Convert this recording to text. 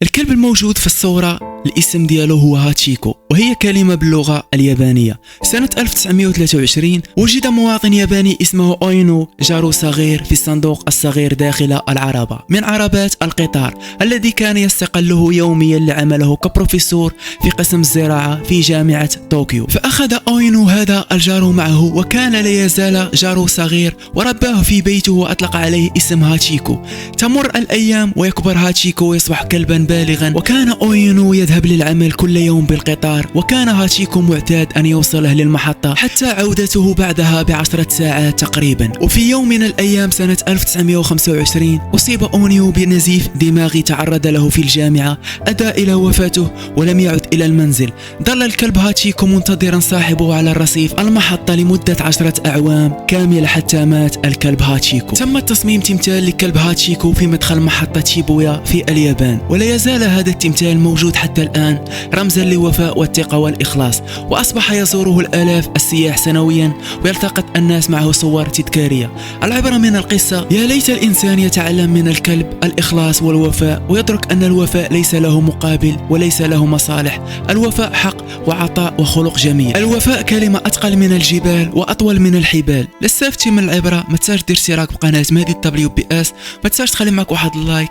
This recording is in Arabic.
الكلب الموجود في الصورة الاسم ديالو هو هاتشيكو، وهي كلمة باللغة اليابانية. سنة 1923 وجد مواطن ياباني اسمه أوينو جارو صغير في الصندوق الصغير داخل العربة من عربات القطار الذي كان يستقله يوميا لعمله كبروفيسور في قسم الزراعة في جامعة طوكيو. فأخذ أوينو هذا الجارو معه، وكان لا يزال جارو صغير ورباه في بيته وأطلق عليه اسم هاتشيكو. تمر الأيام ويكبر هاتشيكو ويصبح كلبا بالغا، وكان أوينو يذهب للعمل كل يوم بالقطار، وكان هاتشيكو معتاد أن يوصله للمحطة حتى عودته بعدها ب10 ساعات تقريبا. وفي يوم من الأيام سنة 1925 أصيب أونيو بنزيف دماغي تعرض له في الجامعة أدى إلى وفاته ولم يعد إلى المنزل. ظل الكلب هاتشيكو منتظرا صاحبه على الرصيف المحطة لمدة 10 أعوام كاملة حتى مات الكلب هاتشيكو. تم تصميم تمثال لكلب هاتشيكو في مدخل محطة شيبويا في اليابان، ولا يزال هذا التمثال موجود حتى الآن رمزا للوفاء والثقة والإخلاص، وأصبح يزوره الآلاف السياح سنويا ويلتقط الناس معه صور تذكارية. العبرة من القصة: يا ليت الإنسان يتعلم من الكلب الإخلاص والوفاء، ويدرك أن الوفاء ليس له مقابل وليس له مصالح. الوفاء حق وعطاء وخلق جميل. الوفاء كلمة أثقل من الجبال وأطول من الحبال. لستفتي من العبرة، ما تنساش دير اشتراك بقناة مهدي WBS، ما تنساش تخلي معك واحد اللايك.